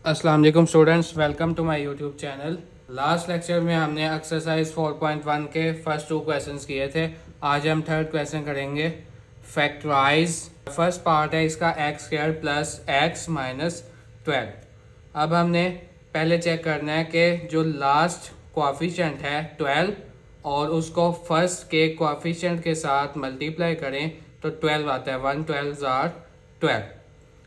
अस्सलाम वालेकुम students, welcome to my YouTube channel. Last lecture में हमने एक्सरसाइज 4.1 के फर्स्ट 2 क्वेश्चंस किए थे। आज हम थर्ड क्वेश्चन करेंगे फैक्टराइज। फर्स्ट पार्ट है इसका x square plus x minus 12। अब हमने पहले चेक करना है कि जो लास्ट कोएफिशिएंट है 12 और उसको फर्स्ट के कोएफिशिएंट के साथ मल्टीप्लाई करें तो 12 आता है। 1 12 आर 12।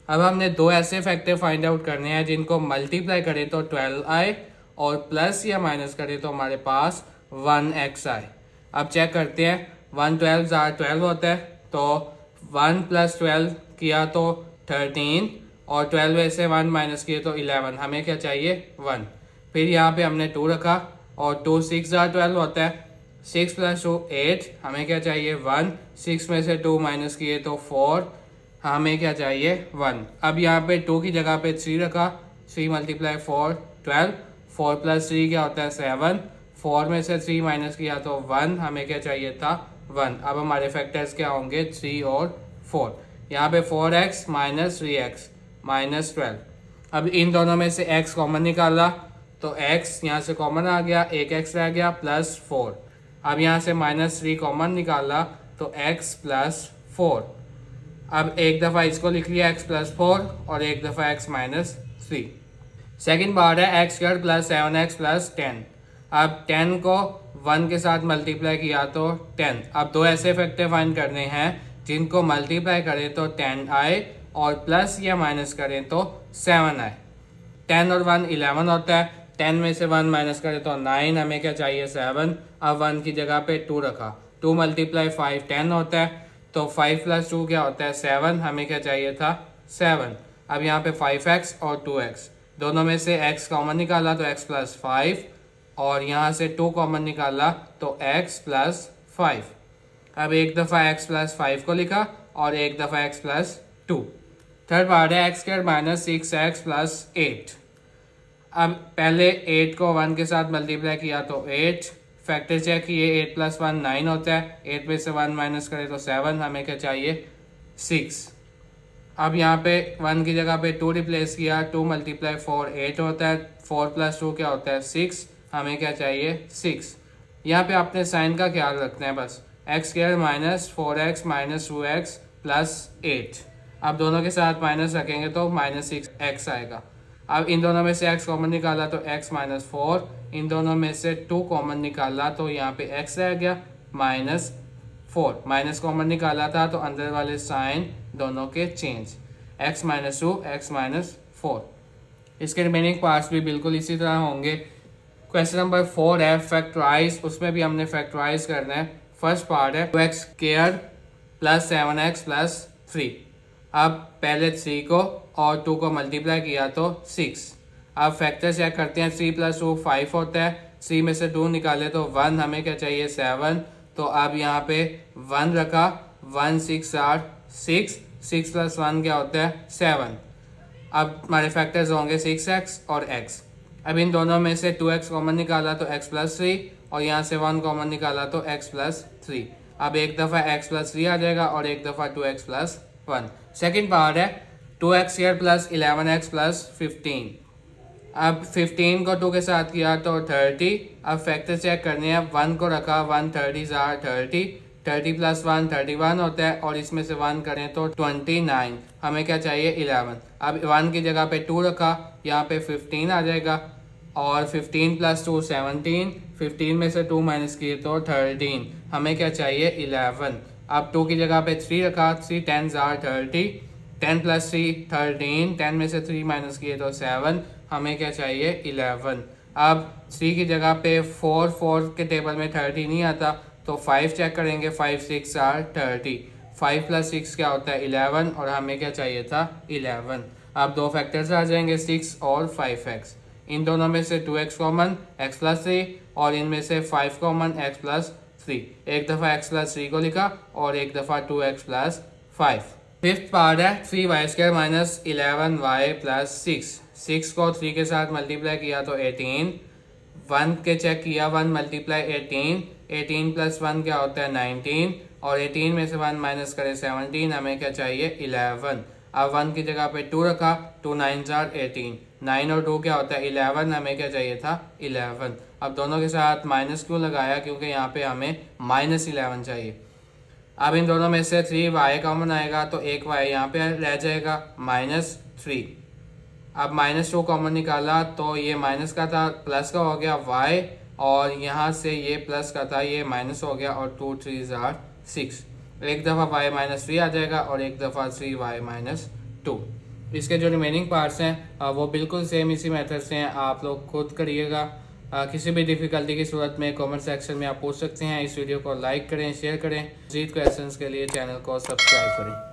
अब हमने दो ऐसे फैक्टर फाइंड आउट करने हैं जिनको मल्टीप्लाई करें तो 12 आए और प्लस या माइनस करें तो हमारे पास 1x आए। अब चेक करते हैं। 1 12 आर 12 होता है तो 1 प्लस 12 किया तो 13 और 12 में से 1 माइनस किए तो 11। हमें क्या चाहिए 1। फिर यहाँ पे हमने 2 रखा और 2 6 आर 12 होता है। 6 प्लस 2 8। हमें क्या चाहिए 1। 6 में से 2 माइनस किए तो 4। हमें क्या चाहिए 1। अब यहाँ पे 2 की जगह पे 3 रखा। 3 मल्टीप्लाई 4 12। 4 प्लस 3 क्या होता है 7। 4 में से 3 माइनस किया तो 1। हमें क्या चाहिए था 1। अब हमारे फैक्टर्स क्या होंगे 3 और 4। यहाँ पे 4x माइनस 3x माइनस 12। अब इन दोनों में से x कॉमन निकाला तो x यहाँ से कॉमन आ गया, एक x रह गया प्लस 4। अब यहाँ से माइनस 3 कॉमन निकाला तो x प्लस 4। अब एक दफ़ा इसको लिख लिया x प्लस 4 और एक दफ़ा x माइनस 3। सेकेंड पार्ट है x square plus 7x plus 10। अब 10 को 1 के साथ मल्टीप्लाई किया तो 10। अब दो ऐसे फैक्टर फाइंड करने हैं जिनको मल्टीप्लाई करें तो 10 आए और प्लस या माइनस करें तो 7 आए। 10 और 1 11 होता है। 10 में से 1 माइनस करें तो 9। हमें क्या चाहिए 7। अब 1 की जगह पे 2 रखा। 2 मल्टीप्लाई 5 10 होता है तो 5 प्लस 2 क्या होता है 7। हमें क्या चाहिए था 7। अब यहाँ पे 5x और 2x दोनों में से x कॉमन निकाला तो x प्लस 5 और यहाँ से 2 कॉमन निकाला तो x प्लस 5। अब एक दफ़ा x प्लस 5 को लिखा और एक दफ़ा x प्लस 2। थर्ड पार्ट है x square minus 6x plus 8। अब पहले 8 को 1 के साथ मल्टीप्लाई किया तो 8। फैक्टर चेक किए 8 प्लस 1 9 होता है। 8 में से 1 माइनस करें तो 7। हमें क्या चाहिए 6। अब यहाँ पे 1 की जगह पे 2 रिप्लेस किया। 2 मल्टीप्लाई 4 8 होता है। 4 प्लस 2 क्या होता है 6। हमें क्या चाहिए 6। यहाँ पे आपने साइन का ख्याल रखना है बस। X square minus 4x minus 2x plus 8। अब दोनों के साथ माइनस रखेंगे तो माइनस 6x आएगा। अब इन दोनों में से x कॉमन निकाला तो x माइनस 4। इन दोनों में से 2 कॉमन निकाला तो यहाँ पे x रह गया माइनस 4। माइनस कॉमन निकाला था तो अंदर वाले साइन दोनों के change. x minus 2 x minus 4। इसके रिमेनिंग पार्ट्स भी बिल्कुल इसी तरह होंगे। क्वेश्चन नंबर 4 है फैक्टराइज। उसमें भी हमने फैक्टराइज करना है। फर्स्ट पार्ट है 2x square plus 7x plus 3। अब पहले 3 को और 2 को मल्टीप्लाई किया तो 6। अब फैक्टर चेक करते हैं। 3 प्लस 2 5 होता है। 3 में से 2 निकाले तो 1। हमें क्या चाहिए 7। तो अब यहाँ पे 1 रखा। 1 6 8 6। 6 प्लस 1 क्या होता है 7। अब हमारे फैक्टर्स होंगे 6x और x। अब इन दोनों में से 2x कॉमन निकाला तो x प्लस 3 और यहाँ से 1 कॉमन निकाला तो x प्लस 3। अब एक दफ़ा x प्लस 3 आ जाएगा और एक दफ़ा 2x प्लस 1। सेकेंड पार्ट है 2x square plus 11x plus 15। अब 15 को 2 के साथ किया तो 30। अब फैक्टर चेक करने हैं। 1 को रखा। 1 30 आर 30। 30 प्लस 1 31 होता है और इसमें से 1 करें तो 29। हमें क्या चाहिए 11। अब 1 की जगह पे 2 रखा। यहाँ पे 15 आ जाएगा और 15 प्लस 2 17। 15 में से 2 माइनस किए तो 13। हमें क्या चाहिए 11। अब 2 की जगह पे 3 रखा। 3 10 आर 30। 10 प्लस 3 13। 10 में से 3 माइनस किए तो 7। हमें क्या चाहिए 11। अब 3 की जगह पे 4 के टेबल में 30 नहीं आता तो 5 चेक करेंगे। 5 6 आर 30। 5 प्लस 6 क्या होता है 11 और हमें क्या चाहिए था 11। अब दो फैक्टर्स आ जाएंगे 6 और 5x। इन दोनों में से 2x कॉमन x प्लस 3 और इनमें से 5 कॉमन x प्लस 3। एक दफ़ा x प्लस 3 को लिखा और एक दफ़ा 2x प्लस 5। फिफ्थ पार्ट है 3y square minus 11y plus 6। 6 को 3 के साथ मल्टीप्लाई किया तो 18। 1 के चेक किया। 1 मल्टीप्लाई 18। 18 प्लस 1 क्या होता है 19 और 18 में से 1 माइनस करें 17। हमें क्या चाहिए 11। अब 1 की जगह पे 2 रखा। 2 9 आर 18। 9 और 2 क्या होता है 11, हमें क्या चाहिए था 11। अब दोनों के साथ माइनस क्यों लगाया, क्योंकि यहाँ पे हमें -11 चाहिए। अब इन दोनों में से 3y कॉमन आएगा तो एक y यहाँ पे रह जाएगा -3। अब -2 कॉमन निकाला तो ये माइनस का था प्लस का हो गया y, और यहाँ से ये प्लस का था ये माइनस हो गया, और 2 3s are 6। एक दफ़ा y -3 आ जाएगा और एक दफ़ा 3y -2। इसके जो रिमेनिंग पार्ट्स हैं वो बिल्कुल सेम इसी मेथड से हैं, आप लोग खुद करिएगा। किसी भी डिफ़िकल्टी की सूरत में कमेंट सेक्शन में आप पूछ सकते हैं। इस वीडियो को लाइक करें, शेयर करें। मज़ीद क्वेश्चंस के लिए चैनल को सब्सक्राइब करें।